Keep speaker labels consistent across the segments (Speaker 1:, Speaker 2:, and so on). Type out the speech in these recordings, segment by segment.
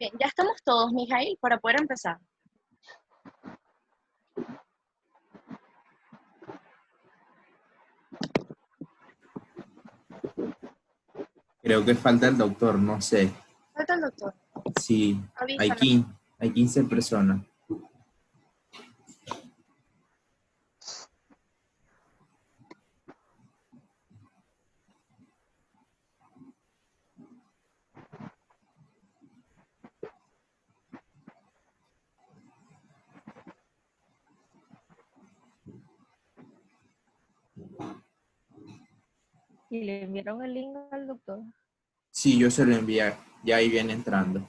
Speaker 1: Bien, ya estamos todos, Mijail, para poder empezar.
Speaker 2: Creo que falta el doctor, no sé.
Speaker 1: Falta el doctor.
Speaker 2: Sí, hay
Speaker 1: Avísanos.
Speaker 2: 15, hay 15 personas.
Speaker 3: Y le enviaron el link al doctor.
Speaker 2: Sí, yo se lo envié, ya ahí viene entrando.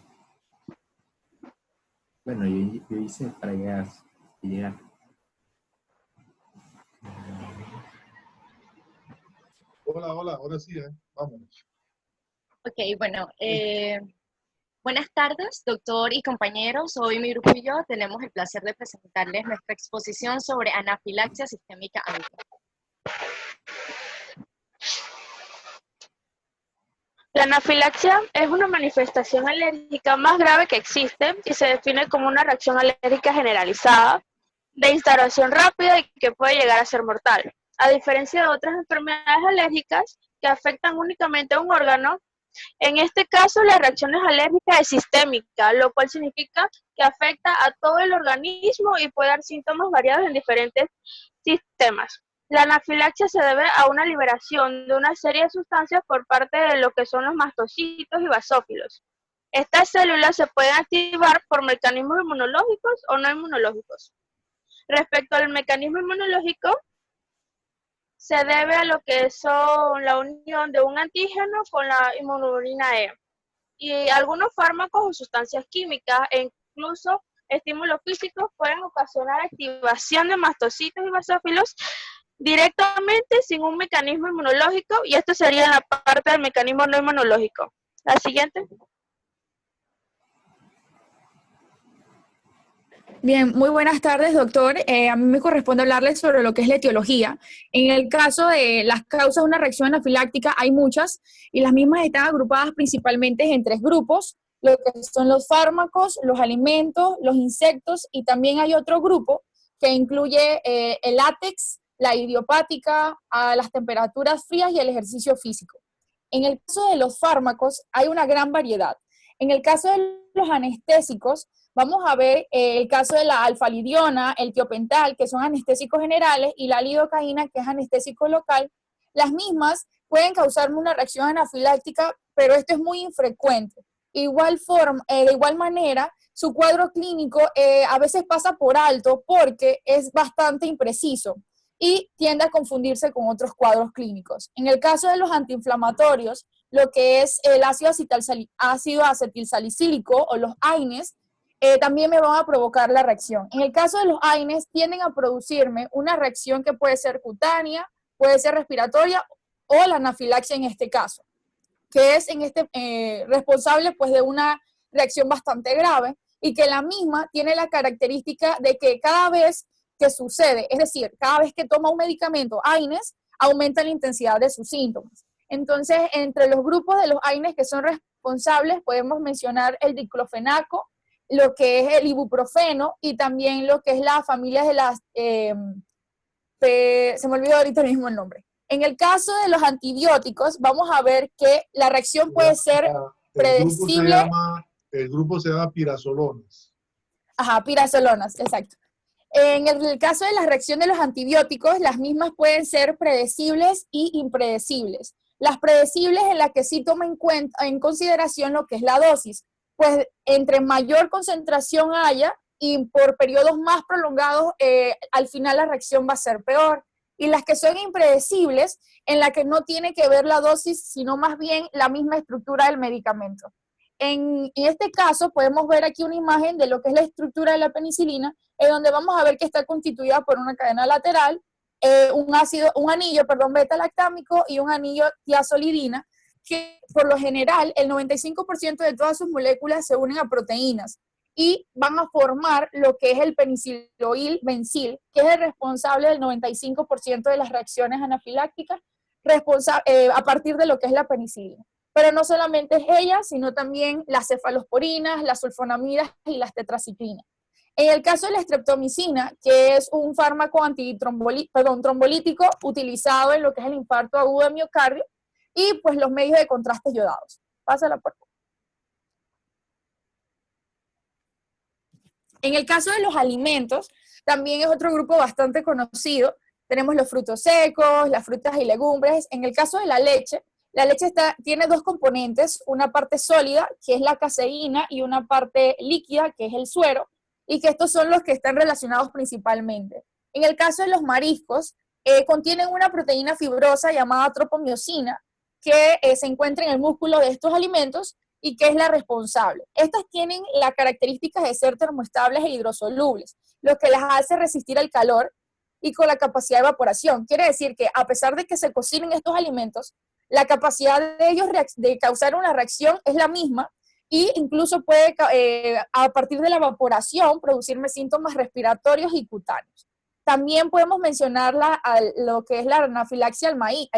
Speaker 2: Bueno, yo hice para llegar.
Speaker 4: Hola, ahora sí, vámonos.
Speaker 1: Ok, bueno, buenas tardes, doctor y compañeros. Hoy mi grupo y yo tenemos el placer de presentarles nuestra exposición sobre anafilaxia sistémica aguda.
Speaker 5: La anafilaxia es una manifestación alérgica más grave que existe y se define como una reacción alérgica generalizada de instauración rápida y que puede llegar a ser mortal. A diferencia de otras enfermedades alérgicas que afectan únicamente a un órgano, en este caso la reacción alérgica es sistémica, lo cual significa que afecta a todo el organismo y puede dar síntomas variados en diferentes sistemas. La anafilaxia se debe a una liberación de una serie de sustancias por parte de lo que son los mastocitos y basófilos. Estas células se pueden activar por mecanismos inmunológicos o no inmunológicos. Respecto al mecanismo inmunológico, se debe a lo que son la unión de un antígeno con la inmunoglobulina E. Y algunos fármacos o sustancias químicas e incluso estímulos físicos pueden ocasionar activación de mastocitos y basófilos directamente sin un mecanismo inmunológico, y esto sería la parte del mecanismo no inmunológico. La siguiente.
Speaker 6: Bien, muy buenas tardes, doctor. A mí me corresponde hablarles sobre lo que es la etiología. En el caso de las causas de una reacción anafiláctica, hay muchas, y las mismas están agrupadas principalmente en tres grupos, lo que son los fármacos, los alimentos, los insectos, y también hay otro grupo que incluye el látex, la idiopática, a las temperaturas frías y el ejercicio físico. En el caso de los fármacos, hay una gran variedad. En el caso de los anestésicos, vamos a ver el caso de la alfa-lidiona, el tiopental, que son anestésicos generales, y la lidocaína, que es anestésico local. Las mismas pueden causarme una reacción anafiláctica, pero esto es muy infrecuente. De igual manera, su cuadro clínico a veces pasa por alto porque es bastante impreciso y tiende a confundirse con otros cuadros clínicos. En el caso de los antiinflamatorios, lo que es el ácido acetilsalicílico o los AINES, también me van a provocar la reacción. En el caso de los AINES, tienden a producirme una reacción que puede ser cutánea, puede ser respiratoria o la anafilaxia en este caso, que es responsable pues, de una reacción bastante grave y que la misma tiene la característica de que cada vez que sucede, es decir, cada vez que toma un medicamento AINES, aumenta la intensidad de sus síntomas. Entonces, entre los grupos de los AINES que son responsables, podemos mencionar el diclofenaco, lo que es el ibuprofeno y también lo que es la familia de las, se me olvidó ahorita mismo el nombre. En el caso de los antibióticos, vamos a ver que la reacción puede ser predecible.
Speaker 4: El grupo se llama pirazolonas.
Speaker 6: Ajá, pirazolonas, exacto. En el caso de la reacción de los antibióticos, las mismas pueden ser predecibles y impredecibles. Las predecibles en las que sí toma en consideración lo que es la dosis, pues entre mayor concentración haya y por periodos más prolongados, al final la reacción va a ser peor. Y las que son impredecibles, en la que no tiene que ver la dosis, sino más bien la misma estructura del medicamento. En este caso, podemos ver aquí una imagen de lo que es la estructura de la penicilina, en donde vamos a ver que está constituida por una cadena lateral, un anillo beta-lactámico y un anillo tiazolidina, que por lo general el 95% de todas sus moléculas se unen a proteínas y van a formar lo que es el peniciloil-bencil, que es el responsable del 95% de las reacciones anafilácticas a partir de lo que es la penicilina. pero no solamente es ella, sino también las cefalosporinas, las sulfonamidas y las tetraciclinas. En el caso de la streptomicina, que es un fármaco trombolítico utilizado en lo que es el infarto agudo de miocardio, y pues los medios de contraste yodados. Pásala por favor. En el caso de los alimentos, también es otro grupo bastante conocido. Tenemos los frutos secos, las frutas y legumbres. En el caso de la leche tiene dos componentes, una parte sólida, que es la caseína, y una parte líquida, que es el suero, y que estos son los que están relacionados principalmente. En el caso de los mariscos, contienen una proteína fibrosa llamada tropomiosina, que se encuentra en el músculo de estos alimentos y que es la responsable. Estas tienen las características de ser termoestables e hidrosolubles, lo que las hace resistir al calor y con la capacidad de evaporación. Quiere decir que a pesar de que se cocinen estos alimentos, la capacidad de ellos de causar una reacción es la misma, e incluso puede, a partir de la evaporación, producirme síntomas respiratorios y cutáneos. También podemos mencionar lo que es la anafilaxia al maní,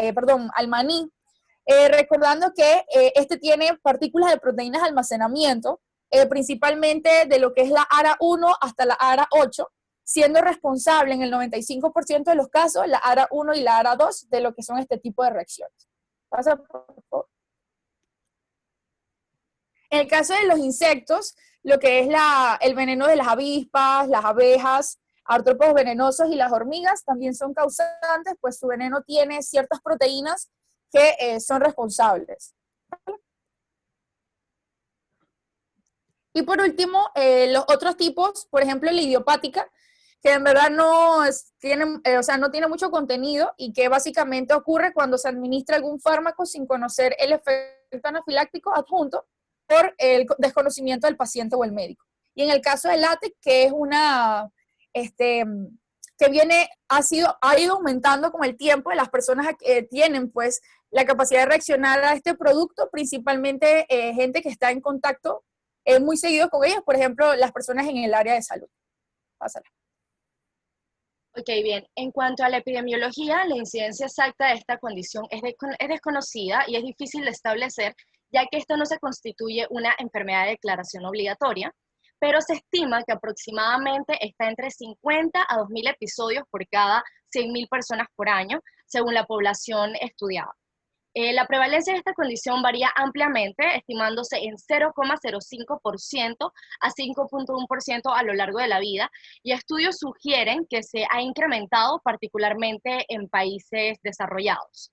Speaker 6: recordando que este tiene partículas de proteínas de almacenamiento, principalmente de lo que es la ARA1 hasta la ARA8, siendo responsable en el 95% de los casos la ARA1 y la ARA2 de lo que son este tipo de reacciones. Pasa, por favor. En el caso de los insectos, lo que es el veneno de las avispas, las abejas, artrópodos venenosos y las hormigas también son causantes, pues su veneno tiene ciertas proteínas que son responsables. Y por último, los otros tipos, por ejemplo, la idiopática, que en verdad no tiene mucho contenido y que básicamente ocurre cuando se administra algún fármaco sin conocer el efecto anafiláctico adjunto por el desconocimiento del paciente o el médico. Y en el caso del látex, que es ha ido aumentando con el tiempo de las personas que tienen pues la capacidad de reaccionar a este producto, principalmente gente que está en contacto muy seguido con ellos, por ejemplo, las personas en el área de salud. Pásala.
Speaker 1: Ok, bien. En cuanto a la epidemiología, la incidencia exacta de esta condición es desconocida y es difícil de establecer, ya que esto no se constituye una enfermedad de declaración obligatoria, pero se estima que aproximadamente está entre 50 a 2.000 episodios por cada 100.000 personas por año, según la población estudiada. La prevalencia de esta condición varía ampliamente, estimándose en 0,05% a 5,1% a lo largo de la vida, y estudios sugieren que se ha incrementado particularmente en países desarrollados.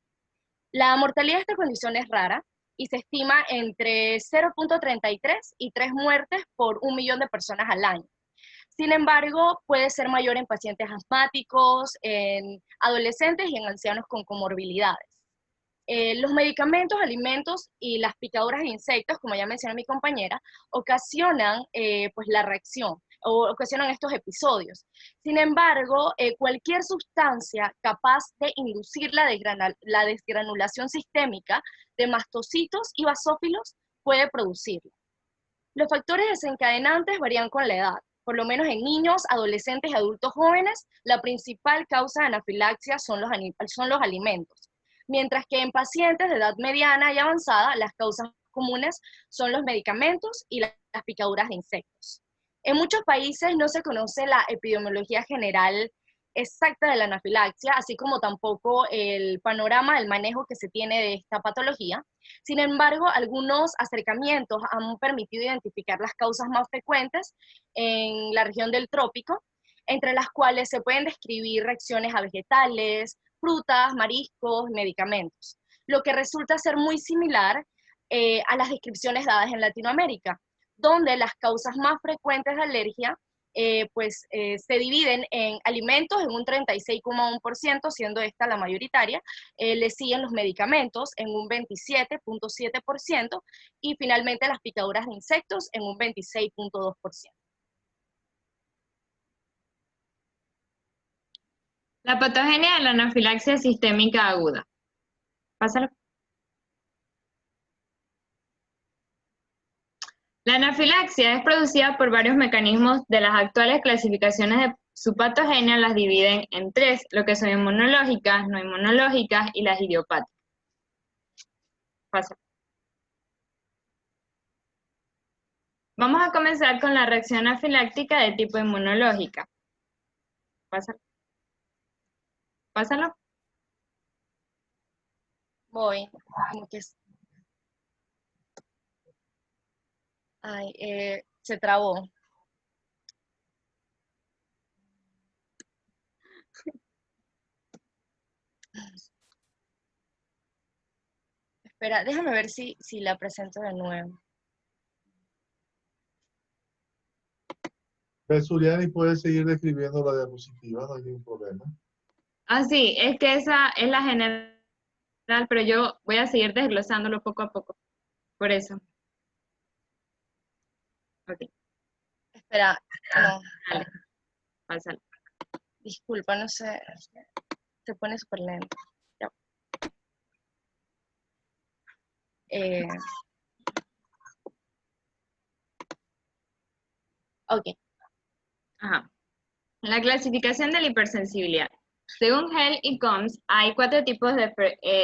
Speaker 1: La mortalidad de esta condición es rara y se estima entre 0,33 y 3 muertes por 1 millón de personas al año. Sin embargo, puede ser mayor en pacientes asmáticos, en adolescentes y en ancianos con comorbilidades. Los medicamentos, alimentos y las picaduras de insectos, como ya mencionó mi compañera, ocasionan pues la reacción o ocasionan estos episodios. Sin embargo, cualquier sustancia capaz de inducir la desgranulación sistémica de mastocitos y basófilos puede producirlo. Los factores desencadenantes varían con la edad. Por lo menos en niños, adolescentes y adultos jóvenes, la principal causa de anafilaxia son los alimentos. Mientras que en pacientes de edad mediana y avanzada, las causas comunes son los medicamentos y las picaduras de insectos. En muchos países no se conoce la epidemiología general exacta de la anafilaxia, así como tampoco el panorama del manejo que se tiene de esta patología. Sin embargo, algunos acercamientos han permitido identificar las causas más frecuentes en la región del trópico, entre las cuales se pueden describir reacciones a vegetales, frutas, mariscos, medicamentos, lo que resulta ser muy similar a las descripciones dadas en Latinoamérica, donde las causas más frecuentes de alergia se dividen en alimentos en un 36,1%, siendo esta la mayoritaria, le siguen los medicamentos en un 27,7% y finalmente las picaduras de insectos en un 26,2%.
Speaker 7: La patogenia de la anafilaxia sistémica aguda. Pásalo. La anafilaxia es producida por varios mecanismos. De las actuales clasificaciones de su patogenia las dividen en 3, lo que son inmunológicas, no inmunológicas y las idiopáticas. Pásalo. Vamos a comenzar con la reacción anafiláctica de tipo inmunológica. Pásalo.
Speaker 1: Voy. Como que ay, se trabó. Espera, déjame ver si la presento de nuevo.
Speaker 4: Suriani puede seguir describiendo la diapositiva, no hay ningún problema.
Speaker 7: Ah, sí, es que esa es la general, pero yo voy a seguir desglosándolo poco a poco. Por eso. Ok,
Speaker 1: Espera, no,
Speaker 7: dale, pásalo.
Speaker 1: disculpa, no sé. Se pone súper lento. Ya. Ok.
Speaker 7: Ajá. La clasificación de la hipersensibilidad. Según Hell y Combs, hay 4 tipos de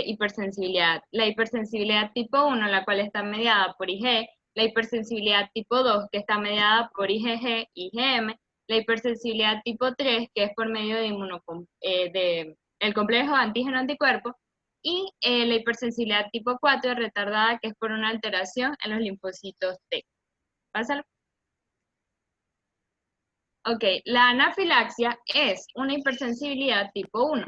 Speaker 7: hipersensibilidad. La hipersensibilidad tipo 1, la cual está mediada por Ig, la hipersensibilidad tipo 2, que está mediada por IgG y IgM, la hipersensibilidad tipo 3, que es por medio de el complejo antígeno-anticuerpo, y la hipersensibilidad tipo 4, retardada, que es por una alteración en los linfocitos T. Pásalo. Ok, la anafilaxia es una hipersensibilidad tipo 1.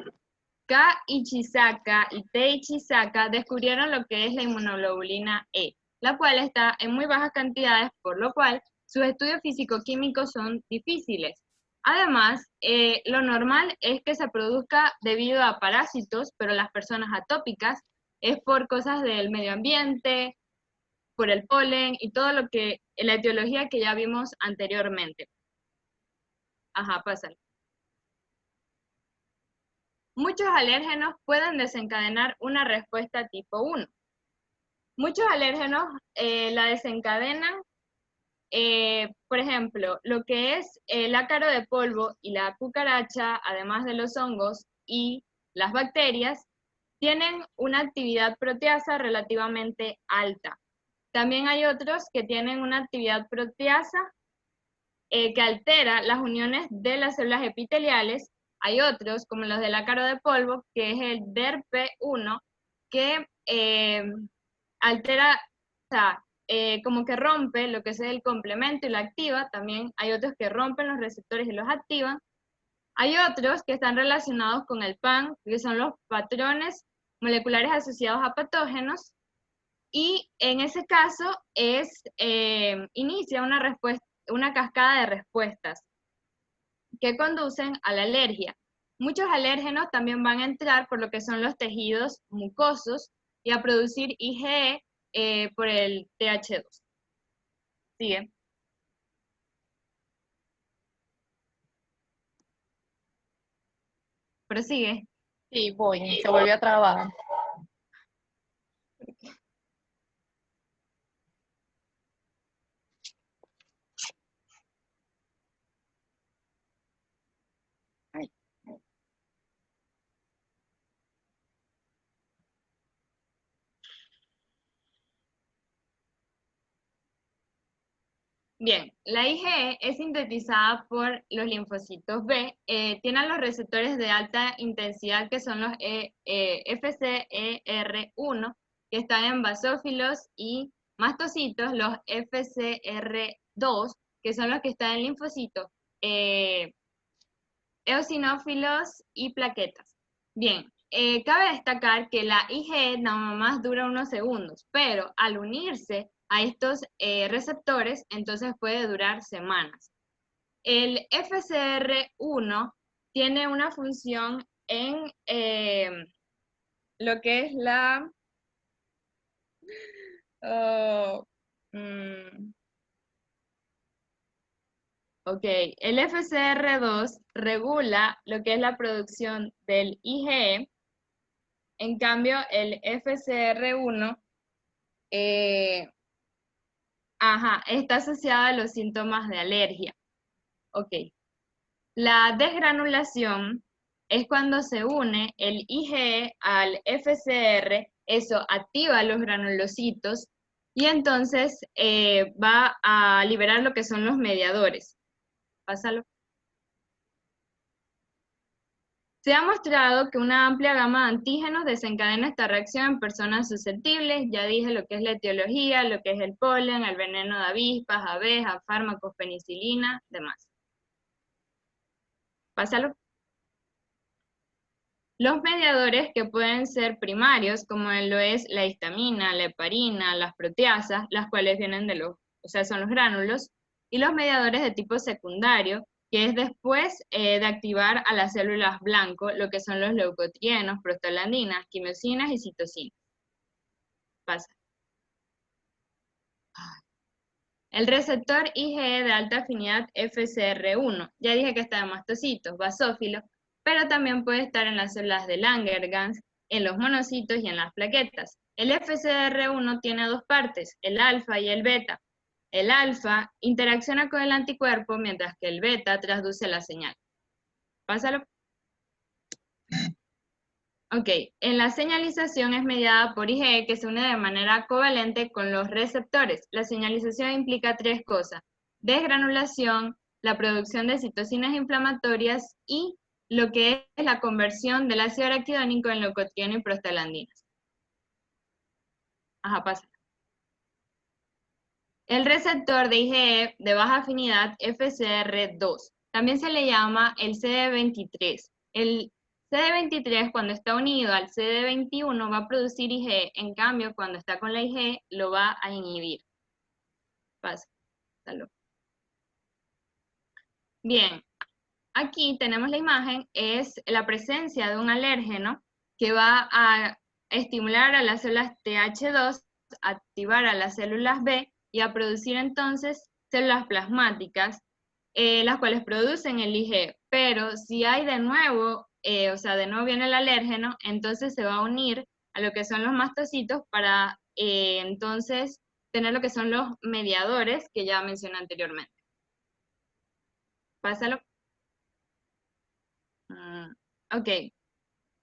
Speaker 7: K. Ichisaka y T. Ichisaka descubrieron lo que es la inmunoglobulina E, la cual está en muy bajas cantidades, por lo cual sus estudios físico-químicos son difíciles. Además, lo normal es que se produzca debido a parásitos, pero las personas atópicas es por cosas del medio ambiente, por el polen y todo lo que, la etiología que ya vimos anteriormente. Ajá, pásalo. Muchos alérgenos pueden desencadenar una respuesta tipo 1. Muchos alérgenos la desencadenan, por ejemplo, lo que es el ácaro de polvo y la cucaracha, además de los hongos y las bacterias, tienen una actividad proteasa relativamente alta. También hay otros que tienen una actividad proteasa que altera las uniones de las células epiteliales. Hay otros, como los del ácaro de polvo, que es el DERP1, que altera, o sea, como que rompe lo que es el complemento y la activa. También hay otros que rompen los receptores y los activan. Hay otros que están relacionados con el PAN, que son los patrones moleculares asociados a patógenos, y en ese caso inicia una cascada de respuestas que conducen a la alergia. Muchos alérgenos también van a entrar por lo que son los tejidos mucosos y a producir IgE por el TH2. Sigue. Prosigue.
Speaker 1: Sí, voy. Se volvió a trabar.
Speaker 7: Bien, la IgE es sintetizada por los linfocitos B, tienen los receptores de alta intensidad que son los FcER1, que están en basófilos y mastocitos, los FcR2, que son los que están en linfocitos, eosinófilos y plaquetas. Bien, cabe destacar que la IgE nada más dura unos segundos, pero al unirse a estos receptores, entonces puede durar semanas. El FcR1 tiene una función en lo que es la... Ok, el FcR2 regula lo que es la producción del IgE, en cambio el FcR1 está asociado a los síntomas de alergia. Ok. La desgranulación es cuando se une el IgE al FcR, eso activa los granulocitos y entonces va a liberar lo que son los mediadores. Pásalo. Se ha mostrado que una amplia gama de antígenos desencadena esta reacción en personas susceptibles. Ya dije lo que es la etiología, lo que es el polen, el veneno de avispas, abejas, fármacos, penicilina, demás. Pásalo. Los mediadores que pueden ser primarios, como lo es la histamina, la heparina, las proteasas, las cuales vienen de son los gránulos, y los mediadores de tipo secundario, que es después de activar a las células blanco, lo que son los leucotrienos, prostaglandinas, quimiosinas y citocinas. Pasa. El receptor IgE de alta afinidad FcR1, ya dije que está en mastocitos, basófilos, pero también puede estar en las células de Langerhans, en los monocitos y en las plaquetas. El FcR1 tiene dos partes, el alfa y el beta. El alfa interacciona con el anticuerpo, mientras que el beta transduce la señal. Pásalo. Ok, en la señalización es mediada por IgE que se une de manera covalente con los receptores. La señalización implica tres cosas: desgranulación, la producción de citocinas inflamatorias y lo que es la conversión del ácido araquidónico en leucotrieno y prostaglandinas. Ajá, pasa. El receptor de IgE de baja afinidad FcR2. También se le llama el CD23. El CD23 cuando está unido al CD21 va a producir IgE, en cambio cuando está con la IgE lo va a inhibir. Pásalo. Bien, aquí tenemos la imagen, es la presencia de un alérgeno que va a estimular a las células TH2, activar a las células B y a producir entonces células plasmáticas, las cuales producen el IgE. Pero si hay de nuevo, de nuevo viene el alérgeno, entonces se va a unir a lo que son los mastocitos para entonces tener lo que son los mediadores que ya mencioné anteriormente. Pásalo. Ok.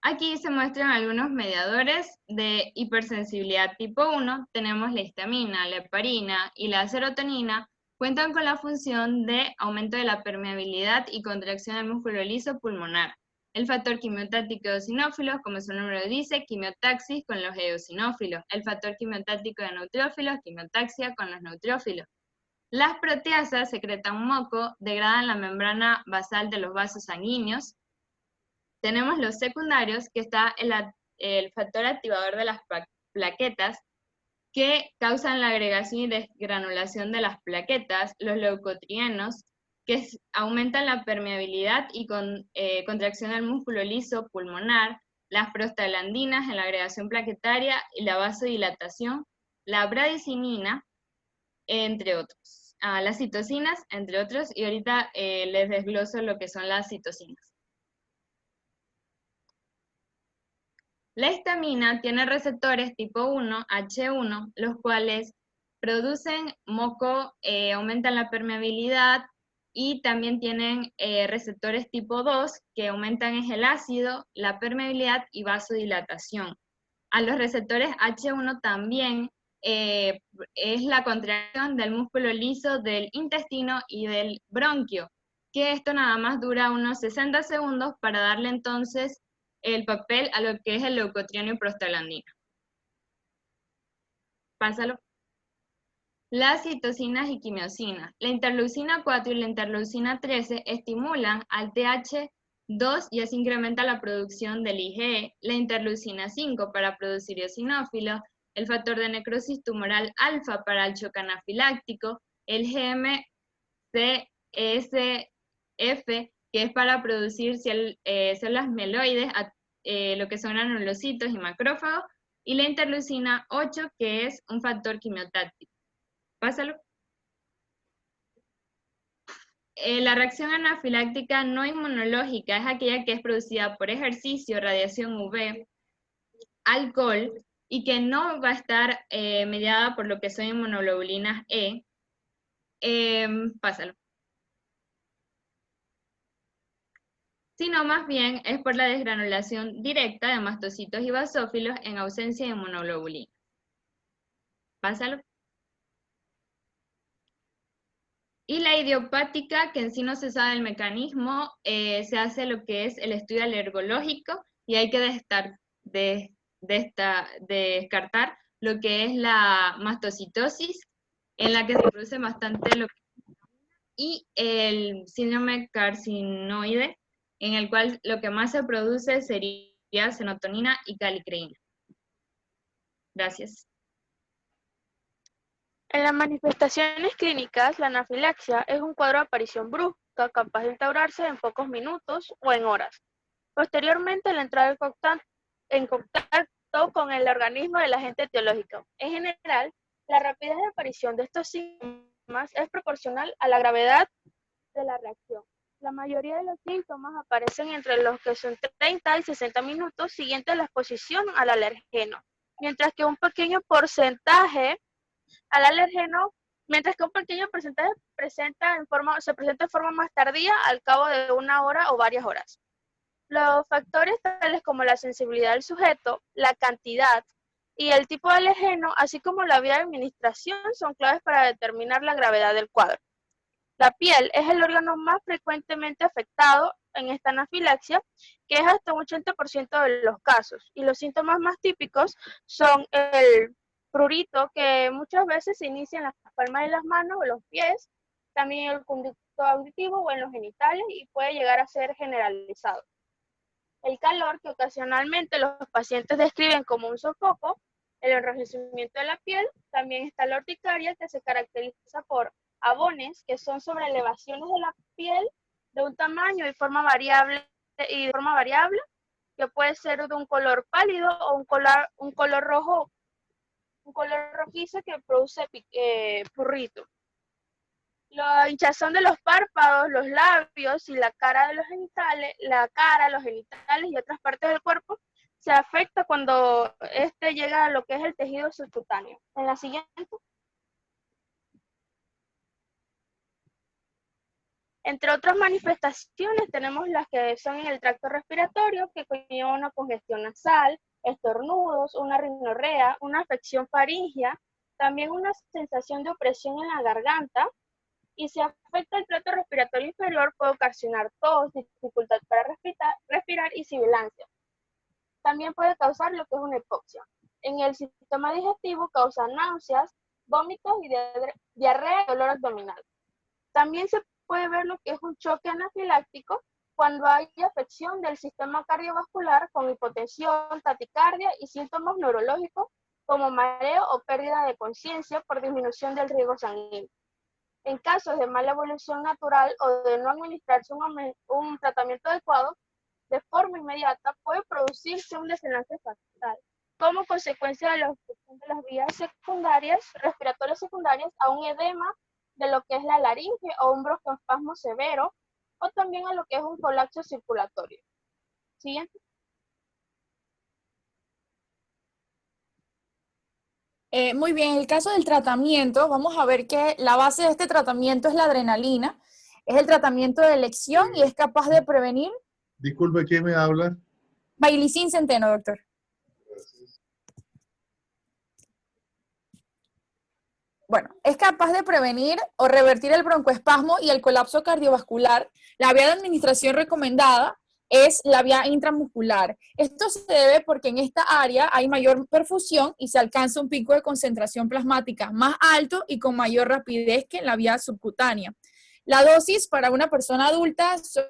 Speaker 7: Aquí se muestran algunos mediadores de hipersensibilidad tipo 1. Tenemos la histamina, la heparina y la serotonina. Cuentan con la función de aumento de la permeabilidad y contracción del músculo liso pulmonar. El factor quimiotáctico de eosinófilos, como su nombre lo dice, quimiotaxis con los eosinófilos. El factor quimiotáctico de neutrófilos, quimiotaxia con los neutrófilos. Las proteasas secretan moco, degradan la membrana basal de los vasos sanguíneos. Tenemos los secundarios, que está el factor activador de las plaquetas, que causan la agregación y desgranulación de las plaquetas, los leucotrienos, que aumentan la permeabilidad y contracción del músculo liso pulmonar, las prostaglandinas en la agregación plaquetaria y la vasodilatación, la bradicinina, entre otros. Las citocinas, entre otros, y ahorita les desgloso lo que son las citocinas. La histamina tiene receptores tipo 1, H1, los cuales producen moco, aumentan la permeabilidad, y también tienen receptores tipo 2, que aumentan el ácido, la permeabilidad y vasodilatación. A los receptores H1 también es la contracción del músculo liso del intestino y del bronquio, que esto nada más dura unos 60 segundos para darle entonces el papel a lo que es el leucotrieno y prostaglandina. Pásalo. Las citocinas y quimiosinas. La interleucina 4 y la interleucina 13 estimulan al TH2 y así incrementa la producción del IgE. La interleucina 5 para producir eosinófilos, el factor de necrosis tumoral alfa para el shock anafiláctico, el GM-CSF, que es para producir células mieloides, lo que son granulocitos y macrófagos, y la interleucina 8, que es un factor quimiotáctico. Pásalo. La reacción anafiláctica no inmunológica es aquella que es producida por ejercicio, radiación UV, alcohol, y que no va a estar mediada por lo que son inmunoglobulinas E. Pásalo. Sino más bien es por la desgranulación directa de mastocitos y basófilos en ausencia de inmunoglobulina. Pásalo. Y la idiopática, que en sí no se sabe el mecanismo, se hace lo que es el estudio alergológico y hay que descartar lo que es la mastocitosis, en la que se produce bastante lo que y el síndrome carcinoide, en el cual lo que más se produce sería serotonina y calicreína. Gracias.
Speaker 5: En las manifestaciones clínicas, la anafilaxia es un cuadro de aparición brusca capaz de instaurarse en pocos minutos o en horas. Posteriormente, la entrada en contacto con el organismo del agente etiológico. En general, la rapidez de aparición de estos síntomas es proporcional a la gravedad de la reacción. La mayoría de los síntomas aparecen entre los que son 30 y 60 minutos siguientes a la exposición al alergeno, mientras que un pequeño porcentaje se presenta en forma más tardía al cabo de una hora o varias horas. Los factores tales como la sensibilidad del sujeto, la cantidad y el tipo de alergeno, así como la vía de administración, son claves para determinar la gravedad del cuadro. La piel es el órgano más frecuentemente afectado en esta anafilaxia, que es hasta un 80% de los casos, y los síntomas más típicos son el prurito, que muchas veces se inicia en las palmas de las manos o los pies, también el conducto auditivo o en los genitales y puede llegar a ser generalizado. El calor, que ocasionalmente los pacientes describen como un sofoco, el enrojecimiento de la piel, también está la urticaria, que se caracteriza por abones, que son sobreelevaciones de la piel de un tamaño y forma variable, que puede ser de un color pálido o un color rojo, un color rojizo que produce prurito. La hinchazón de los párpados, los labios y la cara de los genitales, los genitales y otras partes del cuerpo se afecta cuando este llega a lo que es el tejido subcutáneo. En la siguiente. Entre otras manifestaciones tenemos las que son en el tracto respiratorio, que conllevan una congestión nasal, estornudos, una rinorrea, una afección faríngea, también una sensación de opresión en la garganta, y si afecta el tracto respiratorio inferior puede ocasionar tos, dificultad para respirar y sibilancia. También puede causar lo que es una hipoxia. En el sistema digestivo causa náuseas, vómitos y diarrea y dolor abdominal. También se puede ver lo que es un choque anafiláctico cuando hay afección del sistema cardiovascular con hipotensión, taquicardia y síntomas neurológicos como mareo o pérdida de conciencia por disminución del riego sanguíneo. En casos de mala evolución natural o de no administrarse un tratamiento adecuado, de forma inmediata puede producirse un desenlace fatal, como consecuencia de la obstrucción de las vías respiratorias secundarias, a un edema de lo que es la laringe o un broncoespasmo severo, o también a lo que es un colapso circulatorio. Siguiente.
Speaker 6: Muy bien, en el caso del tratamiento, vamos a ver que la base de este tratamiento es la adrenalina. Es el tratamiento de elección y es capaz de prevenir.
Speaker 4: Disculpe, ¿quién me habla?
Speaker 6: Bailicin Centeno, doctor.
Speaker 4: Gracias.
Speaker 6: Bueno, es capaz de prevenir o revertir el broncoespasmo y el colapso cardiovascular. La vía de administración recomendada es la vía intramuscular. Esto se debe porque en esta área hay mayor perfusión y se alcanza un pico de concentración plasmática más alto y con mayor rapidez que en la vía subcutánea. La dosis para una persona adulta son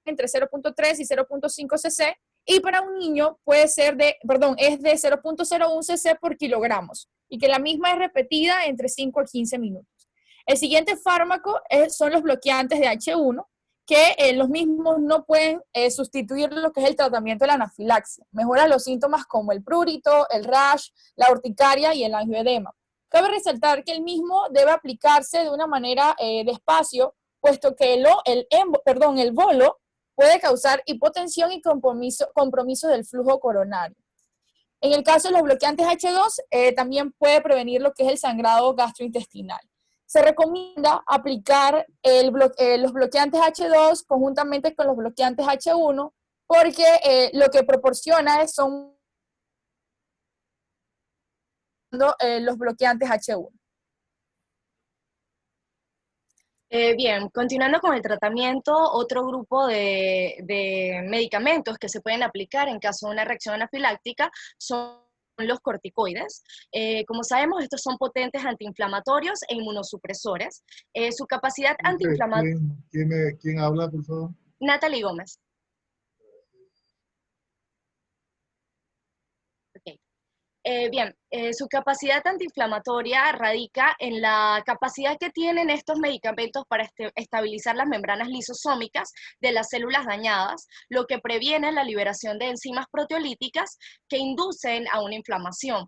Speaker 6: entre 0.3 y 0.5 cc y para un niño es de 0.01 cc por kilogramos y que la misma es repetida entre 5 a 15 minutos. El siguiente fármaco son los bloqueantes de H1, que los mismos no pueden sustituir lo que es el tratamiento de la anafilaxia. Mejora los síntomas como el prurito, el rash, la urticaria y el angioedema. Cabe resaltar que el mismo debe aplicarse de una manera despacio, puesto que el bolo puede causar hipotensión y compromiso del flujo coronario. En el caso de los bloqueantes H2, también puede prevenir lo que es el sangrado gastrointestinal. Se recomienda aplicar los bloqueantes H2 conjuntamente con los bloqueantes H1 porque lo que proporciona son los bloqueantes H1.
Speaker 1: Bien, continuando con el tratamiento, otro grupo de medicamentos que se pueden aplicar en caso de una reacción anafiláctica son los corticoides. Como sabemos, estos son potentes antiinflamatorios e inmunosupresores. Su capacidad antiinflamatoria...
Speaker 4: ¿Quién habla, por favor?
Speaker 1: Natalie Gómez. Ok. Bien, su capacidad antiinflamatoria radica en la capacidad que tienen estos medicamentos para estabilizar las membranas lisosómicas de las células dañadas, lo que previene la liberación de enzimas proteolíticas que inducen a una inflamación.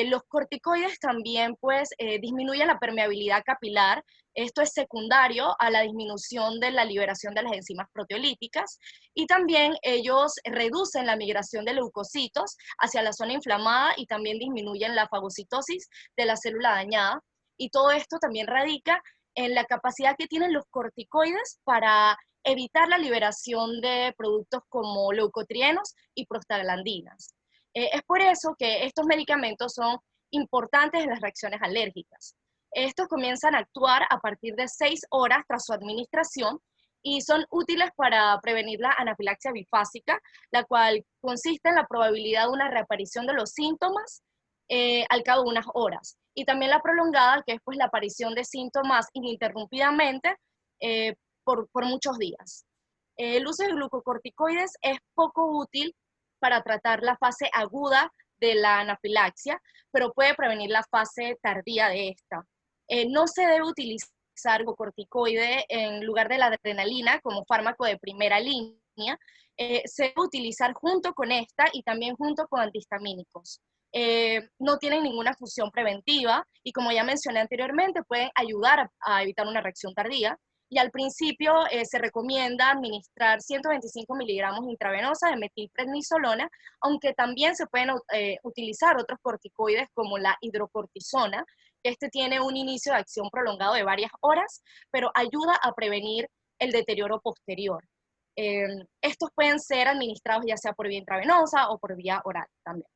Speaker 1: Los corticoides también pues, disminuyen la permeabilidad capilar. Esto es secundario a la disminución de la liberación de las enzimas proteolíticas, y también ellos reducen la migración de leucocitos hacia la zona inflamada y también disminuyen la fagocitosis de la célula dañada. Y todo esto también radica en la capacidad que tienen los corticoides para evitar la liberación de productos como leucotrienos y prostaglandinas. Es por eso que estos medicamentos son importantes en las reacciones alérgicas. Estos comienzan a actuar a partir de 6 horas tras su administración y son útiles para prevenir la anafilaxia bifásica, la cual consiste en la probabilidad de una reaparición de los síntomas al cabo de unas horas, y también la prolongada, que es pues la aparición de síntomas ininterrumpidamente por muchos días. El uso de glucocorticoides es poco útil para tratar la fase aguda de la anafilaxia, pero puede prevenir la fase tardía de esta. No se debe utilizar glucocorticoide en lugar de la adrenalina como fármaco de primera línea. Se debe utilizar junto con esta y también junto con antihistamínicos. No tienen ninguna función preventiva y, como ya mencioné anteriormente, pueden ayudar a evitar una reacción tardía. Y al principio se recomienda administrar 125 miligramos intravenosa de metilprednisolona, aunque también se pueden utilizar otros corticoides como la hidrocortisona. Este tiene un inicio de acción prolongado de varias horas, pero ayuda a prevenir el deterioro posterior. Estos pueden ser administrados ya sea por vía intravenosa o por vía oral también.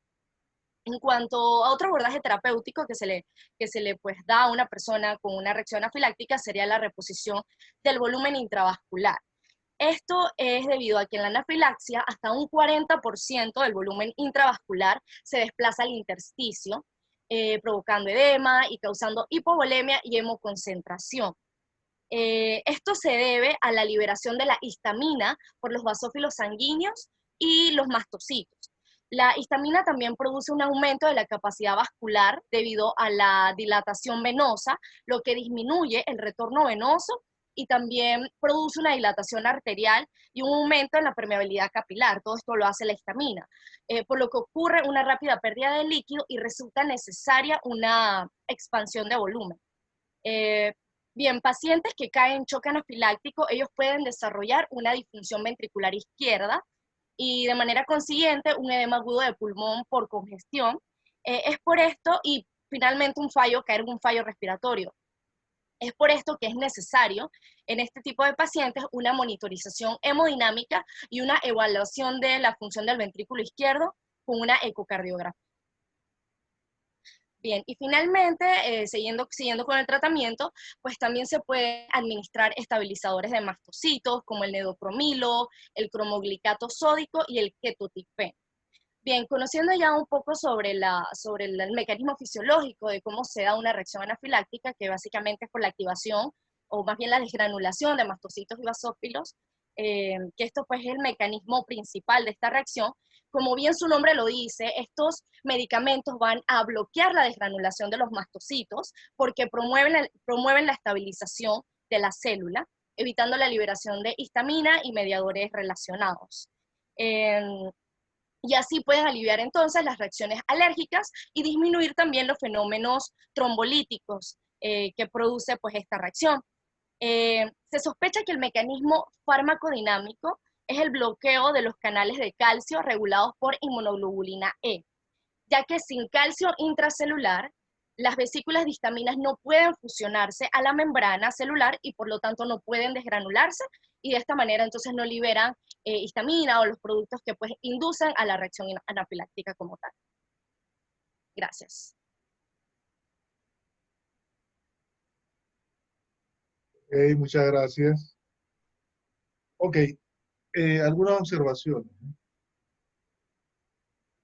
Speaker 1: En cuanto a otro abordaje terapéutico que se le pues, da a una persona con una reacción anafiláctica sería la reposición del volumen intravascular. Esto es debido a que en la anafilaxia hasta un 40% del volumen intravascular se desplaza al intersticio, provocando edema y causando hipovolemia y hemoconcentración. Esto se debe a la liberación de la histamina por los basófilos sanguíneos y los mastocitos. La histamina también produce un aumento de la capacidad vascular debido a la dilatación venosa, lo que disminuye el retorno venoso y también produce una dilatación arterial y un aumento en la permeabilidad capilar. Todo esto lo hace la histamina, por lo que ocurre una rápida pérdida de líquido y resulta necesaria una expansión de volumen. Bien, pacientes que caen en choque anafiláctico, ellos pueden desarrollar una disfunción ventricular izquierda y de manera consiguiente un edema agudo de pulmón por congestión. Es por esto, y finalmente caer en un fallo respiratorio. Es por esto que es necesario en este tipo de pacientes una monitorización hemodinámica y una evaluación de la función del ventrículo izquierdo con una ecocardiografía. Bien, y finalmente, siguiendo con el tratamiento, pues también se pueden administrar estabilizadores de mastocitos como el nedopromilo, el cromoglicato sódico y el ketotifen. Bien, conociendo ya un poco sobre el mecanismo fisiológico de cómo se da una reacción anafiláctica, que básicamente es por la activación, o más bien la desgranulación de mastocitos y basófilos, que esto pues es el mecanismo principal de esta reacción. Como bien su nombre lo dice, estos medicamentos van a bloquear la desgranulación de los mastocitos porque promueven la estabilización de la célula, evitando la liberación de histamina y mediadores relacionados. Y así pueden aliviar entonces las reacciones alérgicas y disminuir también los fenómenos trombolíticos que produce pues, esta reacción. Se sospecha que el mecanismo farmacodinámico es el bloqueo de los canales de calcio regulados por inmunoglobulina E, ya que sin calcio intracelular, las vesículas de histaminas no pueden fusionarse a la membrana celular y por lo tanto no pueden desgranularse, y de esta manera entonces no liberan histamina o los productos que pues inducen a la reacción anafiláctica como tal. Gracias.
Speaker 4: Muchas gracias. Ok, algunas observaciones.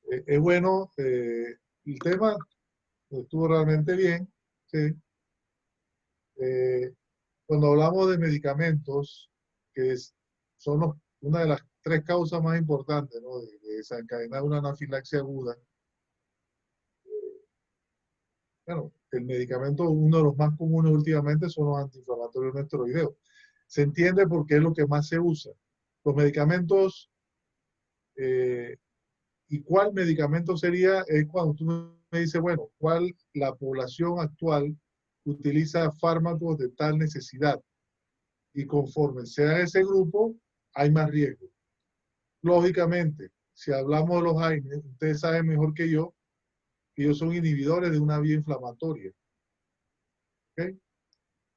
Speaker 4: Es bueno, el tema estuvo realmente bien, ¿sí? Cuando hablamos de medicamentos, son una de las tres causas más importantes, ¿no? de desencadenar una anafilaxia aguda. Bueno, el medicamento, uno de los más comunes últimamente son los antiinflamatorios no esteroideos. Se entiende porque es lo que más se usa. Los medicamentos, ¿y cuál medicamento sería? Es cuando tú me dices, bueno, ¿cuál la población actual utiliza fármacos de tal necesidad? Y conforme sea ese grupo, hay más riesgo. Lógicamente, si hablamos de los AINES, ustedes saben mejor que ellos son inhibidores de una vía inflamatoria. ¿Okay? O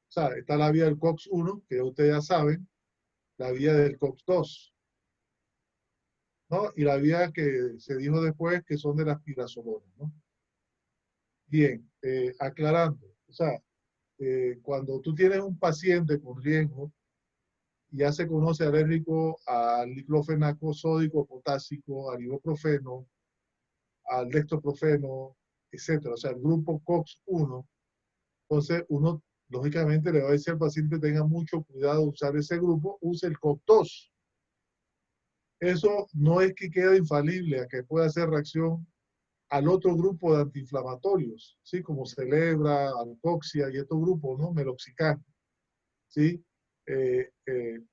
Speaker 4: sea, está la vía del COX-1, que ustedes ya saben, la vía del COX-2, ¿no? Y la vía que se dijo después, que son de las pirazolonas, ¿no? Bien, aclarando, o sea, cuando tú tienes un paciente con riesgo, ya se conoce alérgico al diclofenaco sódico, potásico, al ibuprofeno, al dextroprofeno, etcétera, o sea, el grupo COX-1, entonces uno lógicamente le va a decir al paciente tenga mucho cuidado de usar ese grupo, use el COX-2. Eso no es que quede infalible a que pueda hacer reacción al otro grupo de antiinflamatorios, ¿sí? Como Celebra, Alcoxia y estos grupos, ¿no? Meloxicam, ¿sí?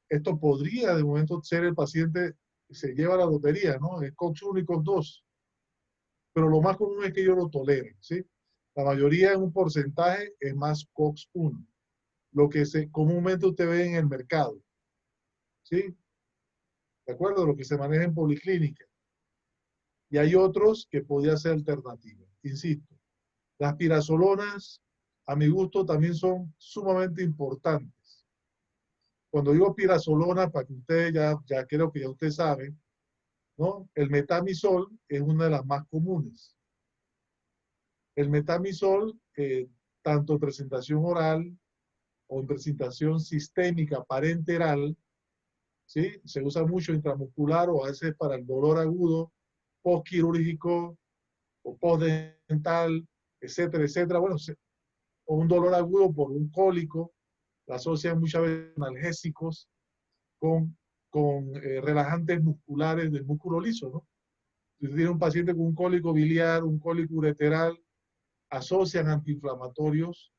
Speaker 4: Esto podría de momento ser el paciente se lleva la lotería, ¿no? Es COX-1 y COX-2. Pero lo más común es que ellos lo toleren, ¿sí? La mayoría en un porcentaje es más COX-1, lo que comúnmente usted ve en el mercado, ¿sí? ¿De acuerdo? Lo que se maneja en policlínica. Y hay otros que podría ser alternativa. Insisto, las pirazolonas, a mi gusto, también son sumamente importantes. Cuando digo pirazolona, para que ustedes ya creo que ya ustedes saben, ¿no? El metamizol es una de las más comunes. El metamizol, tanto en presentación oral o en presentación sistémica parenteral, ¿sí? Se usa mucho intramuscular o a veces para el dolor agudo, postquirúrgico o postdental, etcétera, etcétera. Bueno, o un dolor agudo por un cólico, la asocian muchas veces analgésicos con relajantes musculares del músculo liso, ¿no? Si usted tiene un paciente con un cólico biliar, un cólico ureteral, asocian antiinflamatorios,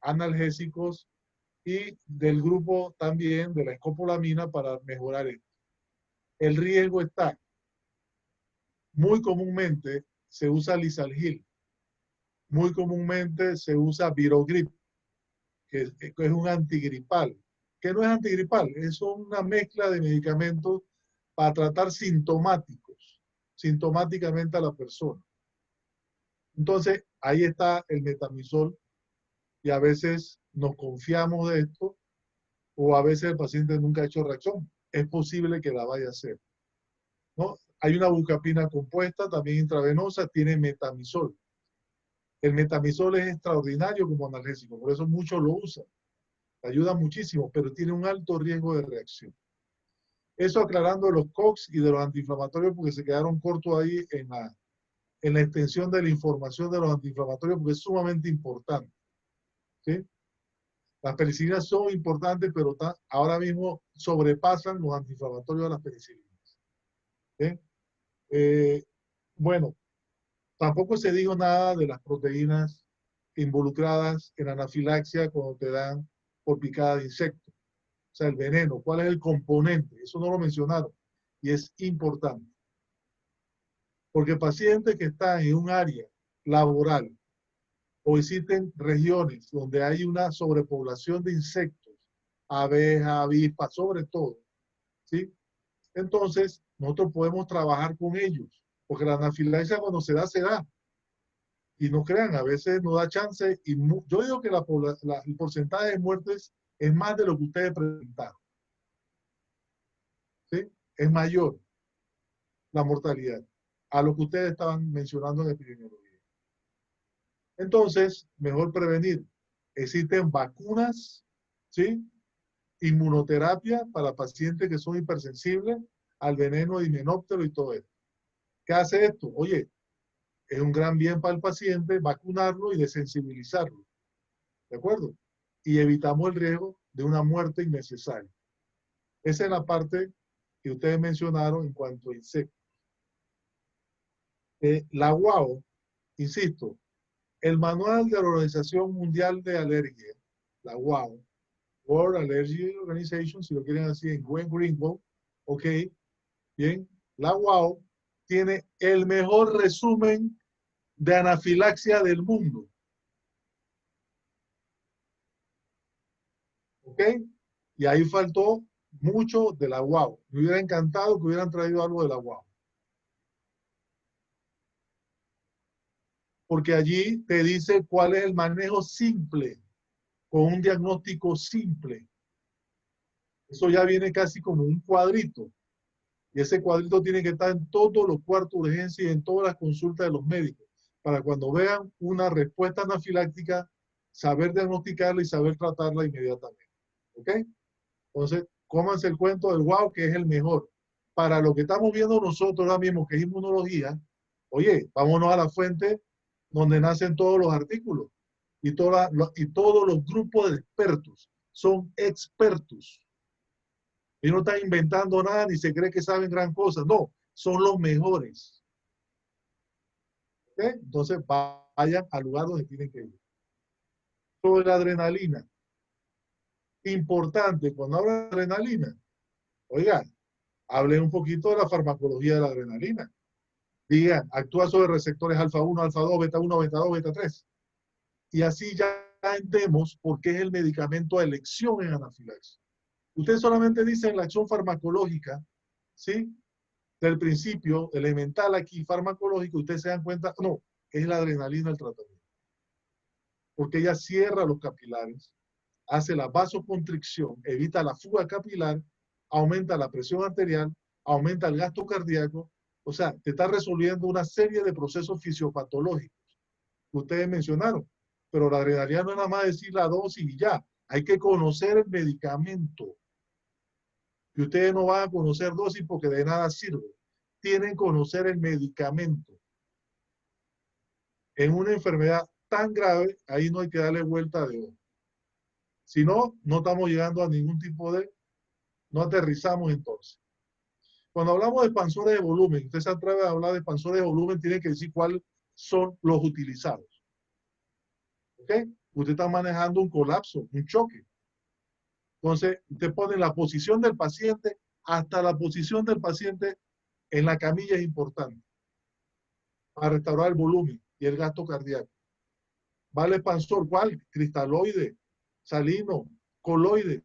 Speaker 4: analgésicos y del grupo también de la escopolamina para mejorar esto. El riesgo está, muy comúnmente se usa Lisalgil, muy comúnmente se usa Virogrip, que es un antigripal, que no es antigripal, es una mezcla de medicamentos para tratar sintomáticamente a la persona. Entonces, ahí está el metamizol y a veces nos confiamos de esto o a veces el paciente nunca ha hecho reacción. Es posible que la vaya a hacer, ¿no? Hay una bucapina compuesta, también intravenosa, tiene metamizol. El metamizol es extraordinario como analgésico, por eso muchos lo usan. Ayuda muchísimo, pero tiene un alto riesgo de reacción. Eso aclarando de los COX y de los antiinflamatorios, porque se quedaron cortos ahí en la extensión de la información de los antiinflamatorios, porque es sumamente importante, ¿sí? Las penicilinas son importantes, pero ahora mismo sobrepasan los antiinflamatorios de las penicilinas, ¿sí? Bueno, tampoco se dijo nada de las proteínas involucradas en anafilaxia cuando te dan por picada de insecto. O sea, el veneno, ¿cuál es el componente? Eso no lo mencionaron y es importante. Porque pacientes que están en un área laboral o existen regiones donde hay una sobrepoblación de insectos, abejas, avispas, sobre todo, ¿sí? Entonces, nosotros podemos trabajar con ellos, porque la anafilaxia cuando se da. Y no crean, a veces no da chance. Y yo digo que el porcentaje de muertes es más de lo que ustedes presentaron, ¿sí? Es mayor la mortalidad a lo que ustedes estaban mencionando en epidemiología. Entonces, mejor prevenir. Existen vacunas ¿sí? Inmunoterapia para pacientes que son hipersensibles al veneno de himenóptero y todo esto. ¿Qué hace esto? Oye, es un gran bien para el paciente vacunarlo y desensibilizarlo. ¿De acuerdo? Y evitamos el riesgo de una muerte innecesaria. Esa es la parte que ustedes mencionaron en cuanto a insectos. La UAO, insisto, el manual de la Organización Mundial de Alergia, la UAO, World Allergy Organization, si lo quieren así en Gwen Greenwald, ok, bien, la UAO tiene el mejor resumen de anafilaxia del mundo. ¿Ok? Y ahí faltó mucho de la UAO. Me hubiera encantado que hubieran traído algo de la UAO. Porque allí te dice cuál es el manejo simple, con un diagnóstico simple. Eso ya viene casi como un cuadrito. Y ese cuadrito tiene que estar en todos los cuartos de urgencia y en todas las consultas de los médicos, para cuando vean una respuesta anafiláctica, saber diagnosticarla y saber tratarla inmediatamente. ¿Ok? Entonces, cómanse el cuento del wow, que es el mejor. Para lo que estamos viendo nosotros ahora mismo, que es inmunología, oye, vámonos a la fuente donde nacen todos los artículos y todos los grupos de expertos. Son expertos. Y no están inventando nada ni se cree que saben gran cosa. No, son los mejores. ¿Ok? Entonces, vayan al lugar donde tienen que ir. Sobre la adrenalina. Importante, cuando hablo de adrenalina, oigan, hablen un poquito de la farmacología de la adrenalina. Digan, actúa sobre receptores alfa 1, alfa 2, beta 1, beta 2, beta 3. Y así ya entendemos por qué es el medicamento a elección en anafilaxia. Ustedes solamente dicen la acción farmacológica, ¿sí? Del principio elemental aquí, farmacológico, ustedes se dan cuenta, no, es la adrenalina el tratamiento. Porque ella cierra los capilares, hace la vasoconstricción, evita la fuga capilar, aumenta la presión arterial, aumenta el gasto cardíaco, o sea, te está resolviendo una serie de procesos fisiopatológicos que ustedes mencionaron. Pero la adrenalina no es nada más decir la dosis y ya, hay que conocer el medicamento. Y ustedes no van a conocer dosis porque de nada sirve. Tienen que conocer el medicamento. En una enfermedad tan grave, ahí no hay que darle vuelta de hoja. Si no, no estamos llegando a ningún tipo de... No aterrizamos entonces. Cuando hablamos de expansores de volumen, usted se atreve a hablar de expansores de volumen, tiene que decir cuáles son los utilizados. ¿Ok? Usted está manejando un colapso, un choque. Entonces, usted pone la posición del paciente, hasta la posición del paciente en la camilla es importante para restaurar el volumen y el gasto cardíaco. ¿Vale expansor? ¿Cuál? Cristaloide, salino, coloide.